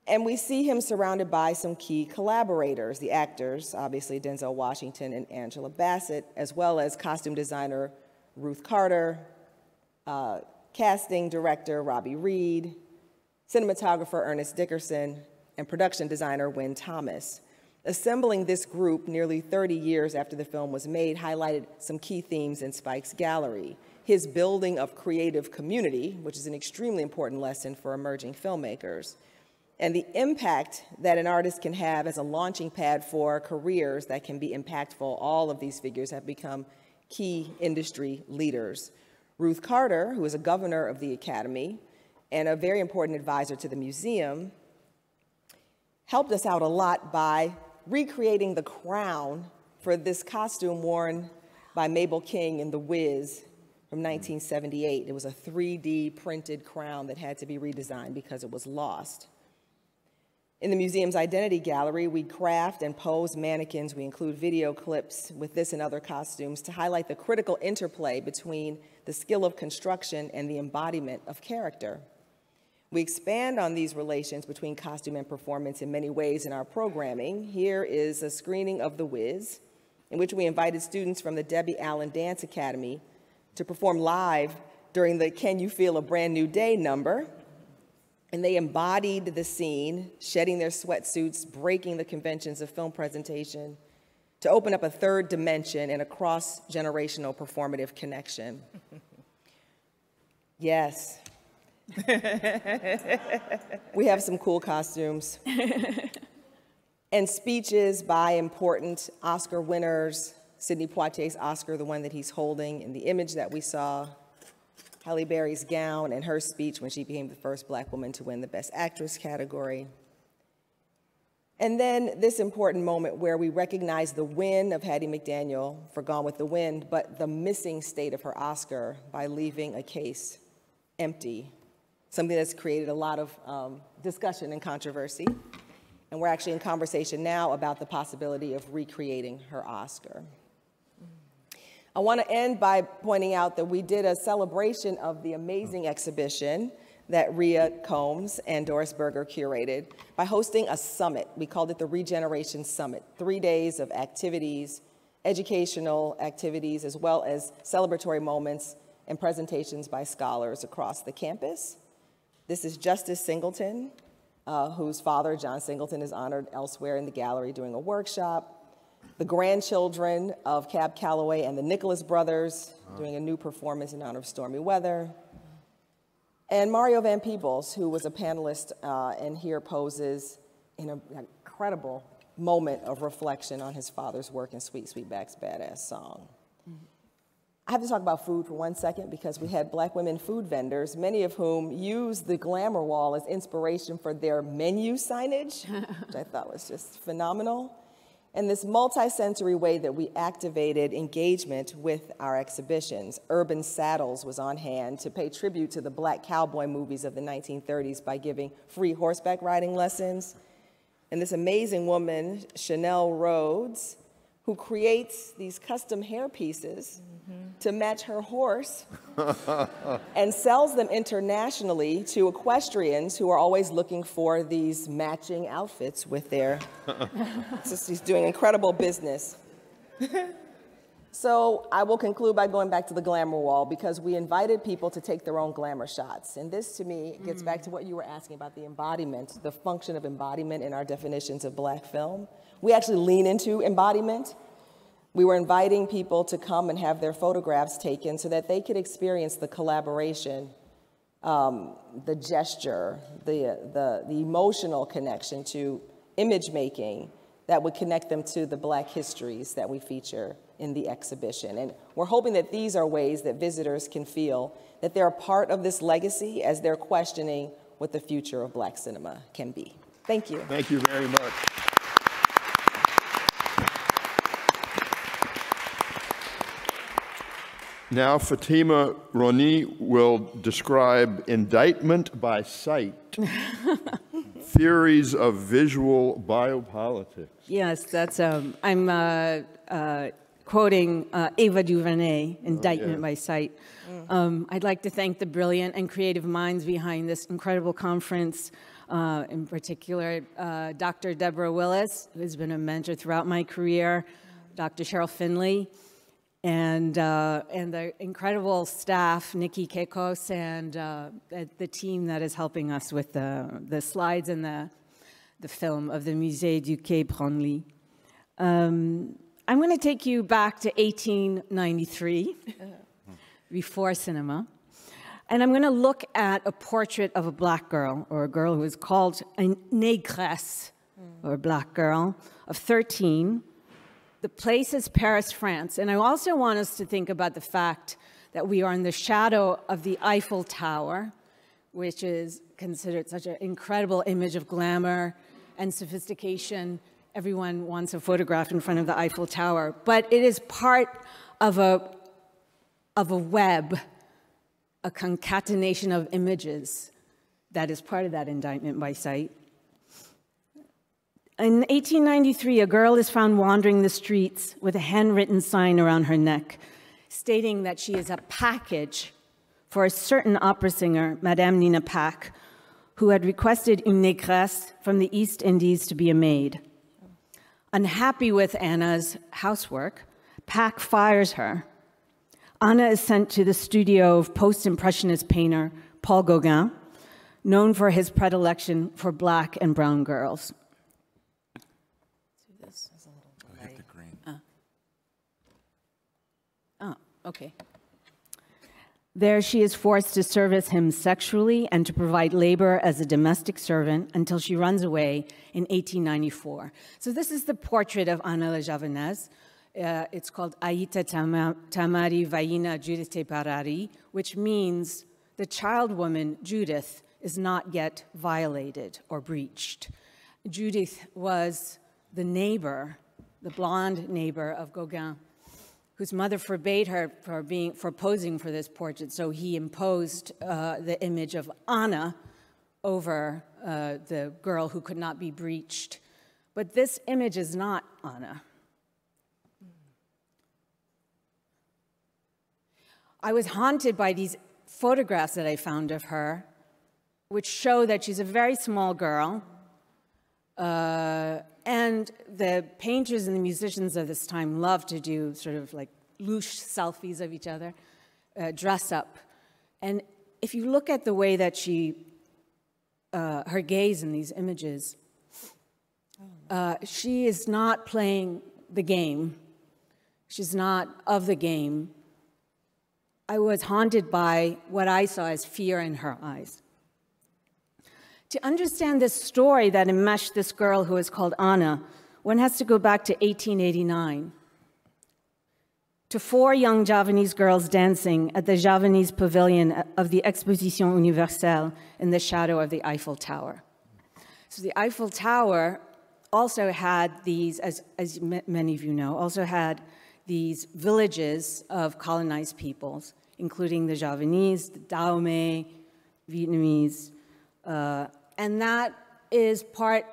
And we see him surrounded by some key collaborators, the actors, obviously Denzel Washington and Angela Bassett, as well as costume designer Ruth Carter, casting director Robbie Reed, cinematographer Ernest Dickerson, and production designer Wynn Thomas. Assembling this group nearly 30 years after the film was made highlighted some key themes in Spike's gallery. His building of creative community, which is an extremely important lesson for emerging filmmakers, and the impact that an artist can have as a launching pad for careers that can be impactful. All of these figures have become key industry leaders. Ruth Carter, who is a governor of the Academy and a very important advisor to the museum, helped us out a lot by recreating the crown for this costume worn by Mabel King in The Wiz from 1978. It was a 3D printed crown that had to be redesigned because it was lost. In the museum's identity gallery, we craft and pose mannequins. We include video clips with this and other costumes to highlight the critical interplay between the skill of construction and the embodiment of character. We expand on these relations between costume and performance in many ways in our programming. Here is a screening of The Wiz, in which we invited students from the Debbie Allen Dance Academy to perform live during the Can You Feel a Brand New Day number. And they embodied the scene, shedding their sweatsuits, breaking the conventions of film presentation, to open up a third dimension and a cross-generational performative connection. Yes. We have some cool costumes. And speeches by important Oscar winners, Sidney Poitier's Oscar, the one that he's holding in the image that we saw, Halle Berry's gown and her speech when she became the first Black woman to win the Best Actress category. And then this important moment where we recognize the win of Hattie McDaniel for Gone with the Wind, but the missing state of her Oscar by leaving a case empty, something that's created a lot of discussion and controversy. And we're actually in conversation now about the possibility of recreating her Oscar. I want to end by pointing out that we did a celebration of the amazing exhibition that Rhea Combs and Doris Berger curated by hosting a summit. We called it the Regeneration Summit, 3 days of activities, educational activities, as well as celebratory moments and presentations by scholars across the campus. This is Justice Singleton, whose father, John Singleton, is honored elsewhere in the gallery doing a workshop. The grandchildren of Cab Calloway and the Nicholas brothers doing a new performance in honor of Stormy Weather. And Mario Van Peebles, who was a panelist and here poses in an incredible moment of reflection on his father's work in Sweet Sweetback's Badass Song. I have to talk about food for 1 second because we had Black women food vendors, many of whom used the Glamour Wall as inspiration for their menu signage, which I thought was just phenomenal. And this multi-sensory way that we activated engagement with our exhibitions. Urban Saddles was on hand to pay tribute to the Black cowboy movies of the 1930s by giving free horseback riding lessons. And this amazing woman, Chanel Rhodes, who creates these custom hair pieces to match her horse and sells them internationally to equestrians who are always looking for these matching outfits with their, he's doing incredible business. So I will conclude by going back to the glamour wall, because we invited people to take their own glamour shots. And this, to me, gets back to what you were asking about the embodiment, the function of embodiment in our definitions of Black film. We actually lean into embodiment. We were inviting people to come and have their photographs taken so that they could experience the collaboration, the gesture, the emotional connection to image making that would connect them to the Black histories that we feature in the exhibition. And we're hoping that these are ways that visitors can feel that they're a part of this legacy as they're questioning what the future of Black cinema can be. Thank you. Thank you very much. Now, Fatima Rony will describe Indictment by Sight, Theories of Visual Biopolitics. Yes, that's, I'm quoting Ava DuVernay, Indictment by Sight. I'd like to thank the brilliant and creative minds behind this incredible conference, in particular, Dr. Deborah Willis, who's been a mentor throughout my career, Dr. Cheryl Finley, and the incredible staff, Nikki Kekos, and the team that is helping us with the slides and the film of the Musée du Quai Branly. I'm going to take you back to 1893, before cinema, and I'm going to look at a portrait of a Black girl, or a girl who is called a négresse, or a Black girl, of 13. The place is Paris, France, and I also want us to think about the fact that we are in the shadow of the Eiffel Tower, which is considered such an incredible image of glamour and sophistication. Everyone wants a photograph in front of the Eiffel Tower, but it is part of a web, a concatenation of images that is part of that indictment by sight. In 1893, a girl is found wandering the streets with a handwritten sign around her neck, stating that she is a package for a certain opera singer, Madame Nina Pack, who had requested une négresse from the East Indies to be a maid. Unhappy with Anna's housework, Pack fires her. Anna is sent to the studio of post-impressionist painter Paul Gauguin, known for his predilection for Black and brown girls. Okay. There she is forced to service him sexually and to provide labor as a domestic servant until she runs away in 1894. So this is the portrait of Anna la Javanaise. It's called Aïta Tamari Vaina Judith Parari, which means the child woman, Judith, is not yet violated or breached. Judith was the neighbor, the blonde neighbor of Gauguin, whose mother forbade her for posing for this portrait, so he imposed the image of Anna over the girl who could not be breached. But this image is not Anna. I was haunted by these photographs that I found of her, which show that she's a very small girl, and the painters and the musicians of this time loved to do sort of like louche selfies of each other, dress up. And if you look at the way that her gaze in these images, she is not playing the game. She's not of the game. I was haunted by what I saw as fear in her eyes. To understand this story that enmeshed this girl who is called Anna, one has to go back to 1889, to 4 young Javanese girls dancing at the Javanese pavilion of the Exposition Universelle in the shadow of the Eiffel Tower. So the Eiffel Tower also had these, as many of you know, also had these villages of colonized peoples, including the Javanese, the Dahomey, Vietnamese, and that is part,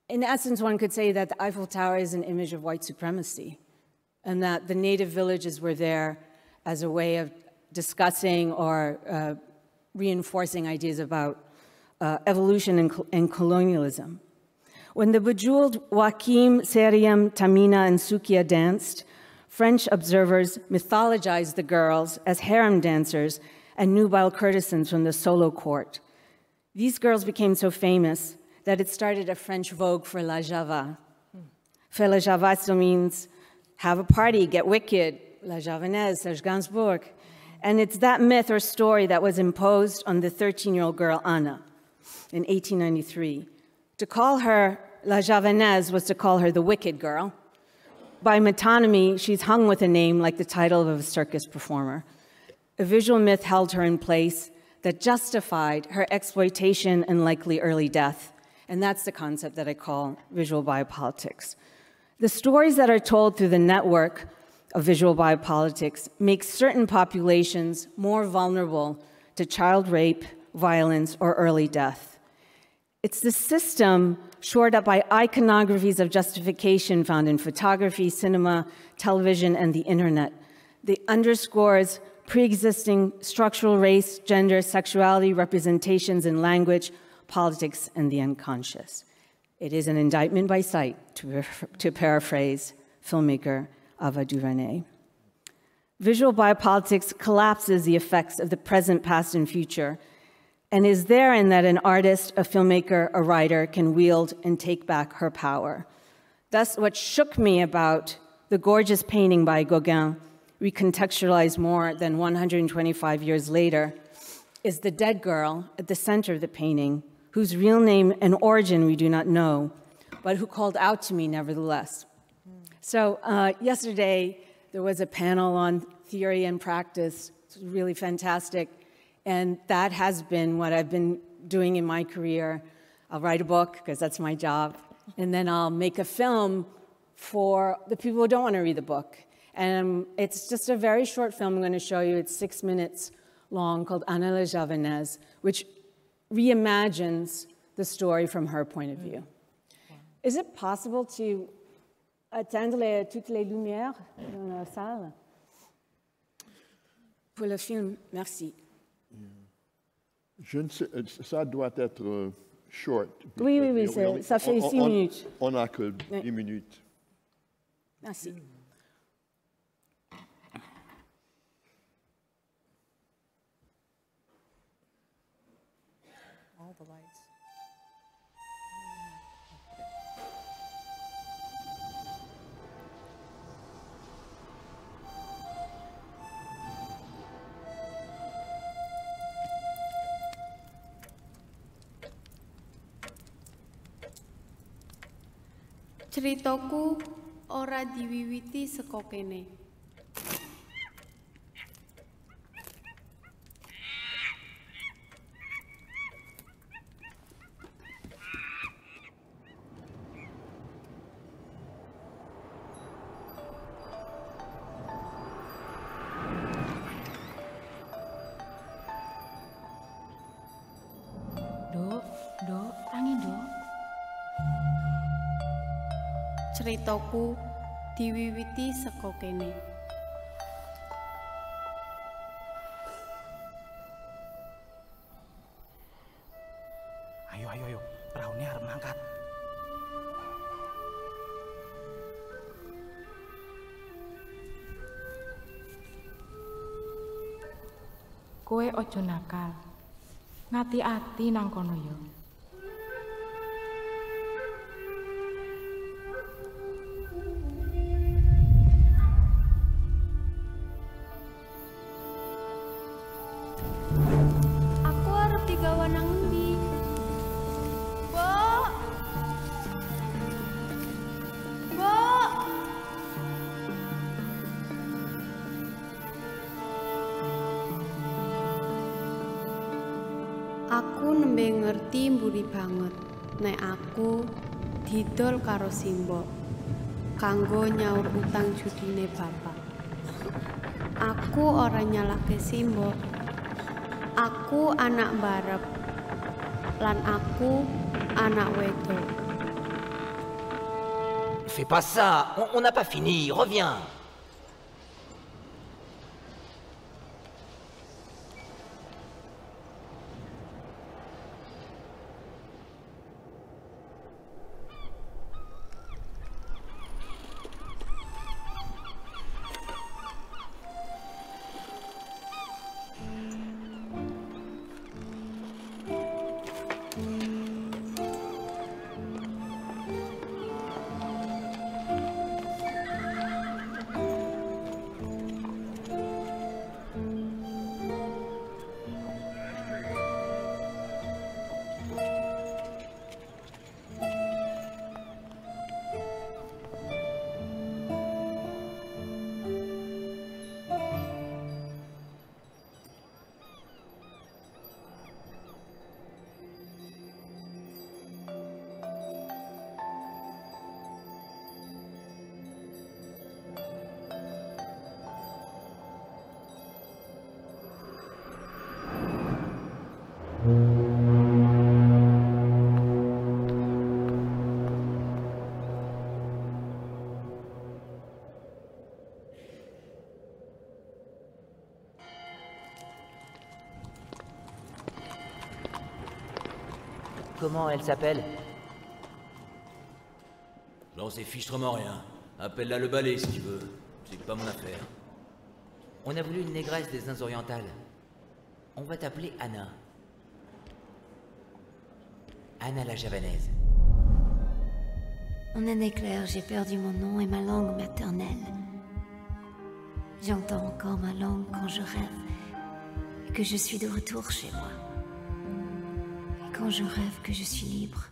in essence, one could say that the Eiffel Tower is an image of white supremacy, and that the native villages were there as a way of discussing or reinforcing ideas about evolution and colonialism. When the bejeweled Joachim, Seriam, Tamina, and Sukia danced, French observers mythologized the girls as harem dancers and nubile courtesans from the solo court. These girls became so famous that it started a French vogue for la java. Faire la java still means have a party, get wicked, la javanaise, Serge Gainsbourg. And it's that myth or story that was imposed on the 13-year-old girl Anna in 1893. To call her la javanaise was to call her the wicked girl. By metonymy, she's hung with a name like the title of a circus performer. A visual myth held her in place that justified her exploitation and likely early death. And that's the concept that I call visual biopolitics. The stories that are told through the network of visual biopolitics make certain populations more vulnerable to child rape, violence, or early death. It's the system shored up by iconographies of justification found in photography, cinema, television, and the internet that underscores pre-existing structural race, gender, sexuality, representations in language, politics, and the unconscious. It is an indictment by sight, to paraphrase filmmaker Ava DuVernay. Visual biopolitics collapses the effects of the present, past, and future, and is therein that an artist, a filmmaker, a writer can wield and take back her power. Thus, what shook me about the gorgeous painting by Gauguin, recontextualized more than 125 years later, is the dead girl at the center of the painting, whose real name and origin we do not know, but who called out to me nevertheless. So yesterday, there was a panel on theory and practice. It's really fantastic. And that has been what I've been doing in my career. I'll write a book, because that's my job. And then I'll make a film for the people who don't want to read the book. And it's just a very short film I'm going to show you. It's 6 minutes long, called Anna la Javanaise, which reimagines the story from her point of view. Is it possible to atteindre toutes les lumières dans la salle? Pour le film, merci. Je ne sais, ça doit être short. Oui, oui, oui, ça fait 6 minutes. On n'a que 10 minutes. Merci. All the lights. Ceritaku ora diwiwiti saka kene. Dok, angin dok. Ceritaku diwiwiti saka kene. Ayo, perahunya harus mangkat. Kowe ojo nakal. Ngati-ati nang kono yo. Aku nembe ngerti mburi banget nek aku didol karo simbok kanggo nyaur utang judine bapak. Aku ora nyalahke simbok. Aku anak barep lan aku anak wedok. Fais pas ça, on n'a pas fini, reviens. Comment elle s'appelle? J'en sais fichtrement rien. Appelle-la le balai si tu veux. C'est pas mon affaire. On a voulu une négresse des Indes orientales. On va t'appeler Anna. Anna la javanaise. En un éclair, j'ai perdu mon nom et ma langue maternelle. J'entends encore ma langue quand je rêve et que je suis de retour chez moi. Et quand je rêve que je suis libre.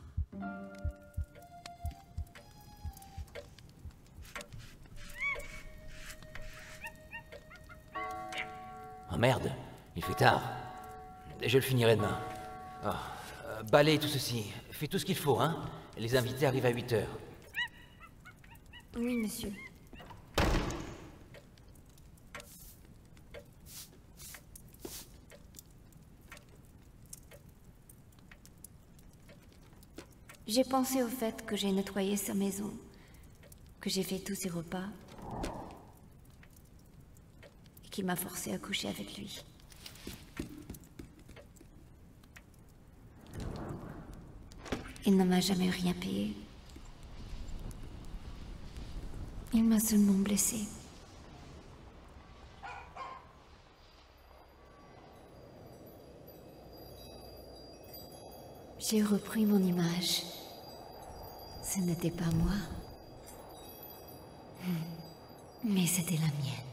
Oh merde, il fait tard. Je le finirai demain. Oh, balaye tout ceci. Fais tout ce qu'il faut, hein. Les invités arrivent à 8 heures. Oui, monsieur. J'ai pensé au fait que j'ai nettoyé sa maison, que j'ai fait tous ses repas, et qu'il m'a forcé à coucher avec lui. Il ne m'a jamais rien payé. Il m'a seulement blessée. J'ai repris mon image. Ce n'était pas moi. Mais c'était la mienne.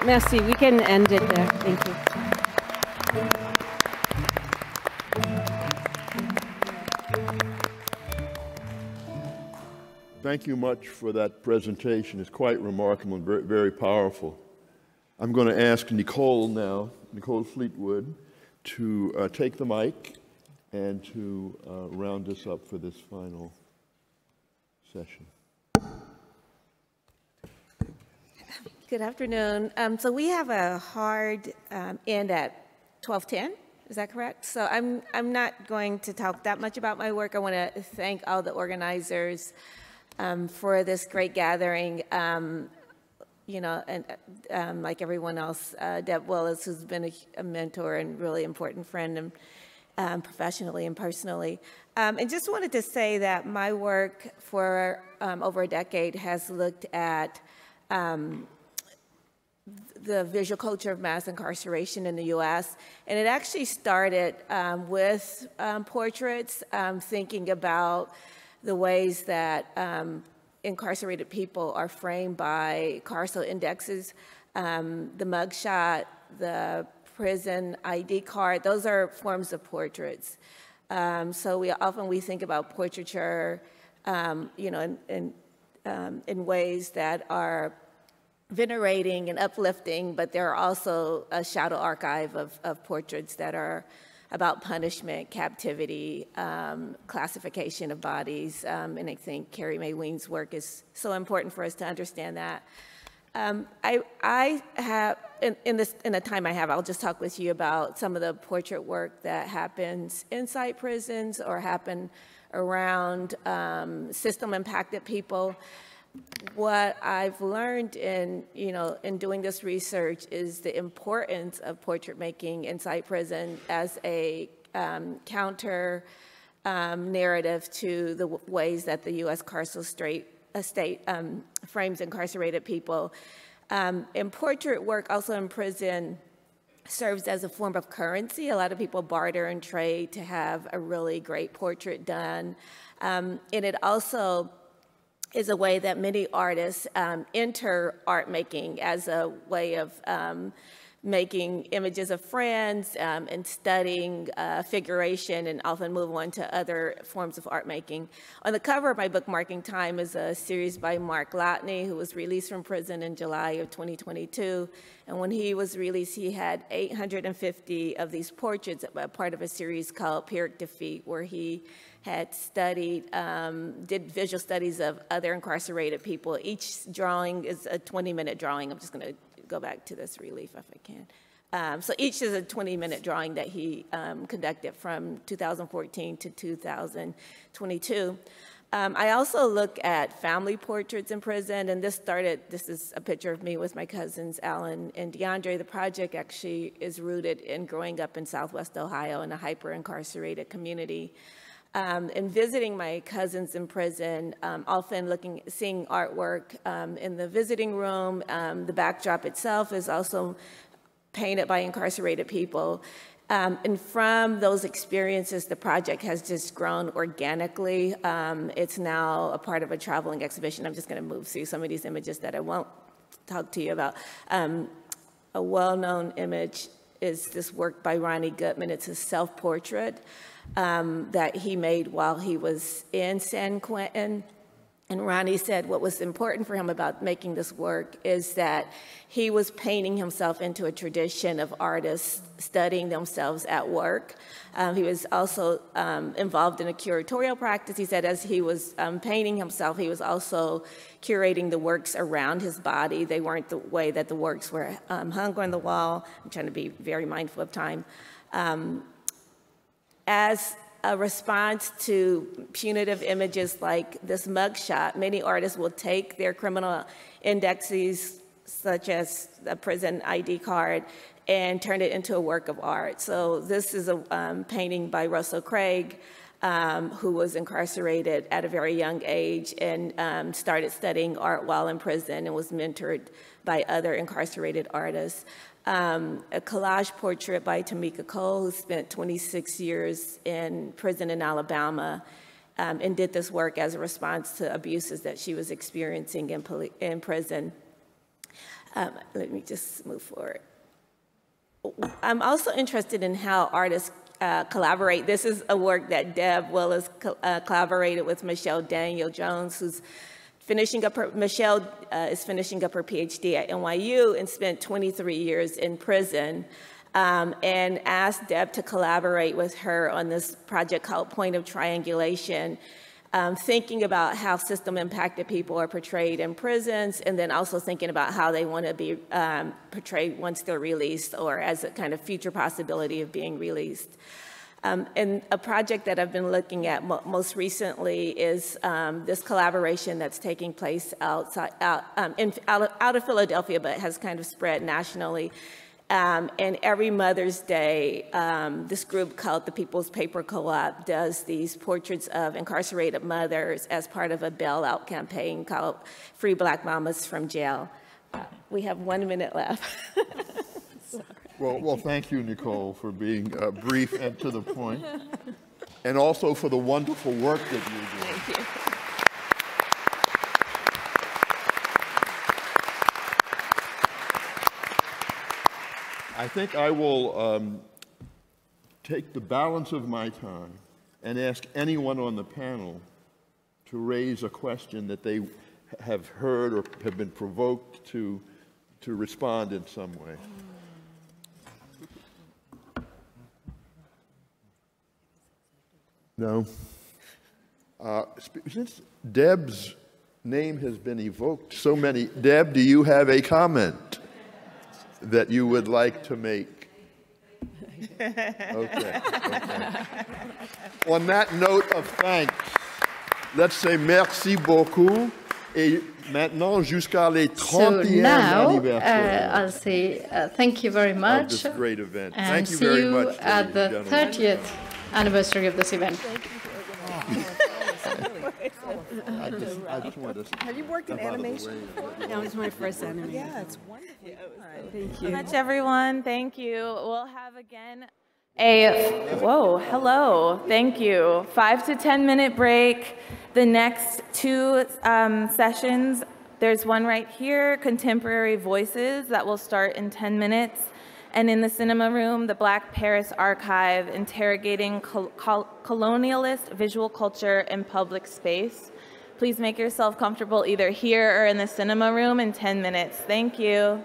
Merci. We can end it there. Thank you. Thank you much for that presentation. It's quite remarkable and very, very powerful. I'm going to ask Nicole now, Nicole Fleetwood, to take the mic and to round us up for this final session. Good afternoon. So we have a hard end at 12:10. Is that correct? So I'm not going to talk that much about my work. I want to thank all the organizers for this great gathering. You know, and like everyone else, Deb Willis, who's been a mentor and really important friend, and professionally and personally. And just wanted to say that my work for over a decade has looked at the visual culture of mass incarceration in the U.S. And it actually started with portraits, thinking about the ways that incarcerated people are framed by carceral indexes, the mugshot, the prison ID card. Those are forms of portraits. So we think about portraiture, you know, in ways that are venerating and uplifting, but there are also a shadow archive of portraits that are about punishment, captivity, classification of bodies, and I think Carrie Mae Weems' work is so important for us to understand that. I have, in the time I have, I'll just talk with you about some of the portrait work that happens inside prisons or happen around system-impacted people. What I've learned in doing this research is the importance of portrait making inside prison as a counter narrative to the ways that the U.S. carceral state frames incarcerated people. And portrait work also in prison serves as a form of currency. A lot of people barter and trade to have a really great portrait done. And it also is a way that many artists enter art making as a way of making images of friends and studying figuration, and often move on to other forms of art making. On the cover of my book, Marking Time, is a series by Mark Lotney, who was released from prison in July of 2022. And when he was released, he had 850 of these portraits, part of a series called Pyrrhic Defeat, where he had studied, did visual studies of other incarcerated people. Each drawing is a 20-minute drawing. I'm just going to go back to this relief if I can. So each is a 20-minute drawing that he conducted from 2014 to 2022. I also look at family portraits in prison, and this is a picture of me with my cousins, Alan and DeAndre. The project actually is rooted in growing up in Southwest Ohio in a hyper-incarcerated community. And visiting my cousins in prison, often seeing artwork in the visiting room. The backdrop itself is also painted by incarcerated people. And from those experiences, the project has just grown organically. It's now a part of a traveling exhibition. I'm just going to move through some of these images that I won't talk to you about. A well-known image is this work by Rony Goodman. It's a self-portrait that he made while he was in San Quentin. And Rony said what was important for him about making this work is that he was painting himself into a tradition of artists studying themselves at work. He was also involved in a curatorial practice. He said as he was painting himself, he was also curating the works around his body. They weren't the way that the works were hung on the wall. I'm trying to be very mindful of time. As a response to punitive images like this mugshot, many artists will take their criminal indexes, such as a prison ID card, and turn it into a work of art. So this is a painting by Russell Craig, who was incarcerated at a very young age and started studying art while in prison and was mentored by other incarcerated artists. A collage portrait by Tamika Cole, who spent 26 years in prison in Alabama and did this work as a response to abuses that she was experiencing in prison. Let me just move forward. I'm also interested in how artists collaborate. This is a work that Deb Willis collaborated with Michelle Daniel Jones, who's Michelle is finishing up her PhD at NYU and spent 23 years in prison, and asked Deb to collaborate with her on this project called Point of Triangulation, thinking about how system-impacted people are portrayed in prisons, and then also thinking about how they want to be portrayed once they're released, or as a kind of future possibility of being released. And a project that I've been looking at most recently is this collaboration that's taking place out of Philadelphia, but has kind of spread nationally. And every Mother's Day, this group called the People's Paper Co-op does these portraits of incarcerated mothers as part of a bailout campaign called Free Black Mamas from Jail. We have 1 minute left. Well, thank you, Nicole, for being brief and to the point, and also for the wonderful work that you do. Thank you. I think I will take the balance of my time and ask anyone on the panel to raise a question that they have heard or have been provoked to respond in some way. No. Since Deb's name has been evoked so many, Deb, do you have a comment that you would like to make? Okay. On that note of thanks, let's say merci beaucoup. Et maintenant, jusqu'à les 30e anniversaire. I'll say thank you very much. Of this great event. And thank you very much. See you at the 30th anniversary of this event. I just want to Have you worked in animation? That was my first animation. Yeah, it's wonderful. Thank So much, everyone. Thank you. We'll have again hello. Thank you. 5 to 10 minute break. The next two sessions, there's one right here, Contemporary Voices, that will start in 10 minutes. And in the cinema room, the Black Paris Archive, interrogating colonialist visual culture in public space. Please make yourself comfortable either here or in the cinema room in 10 minutes. Thank you.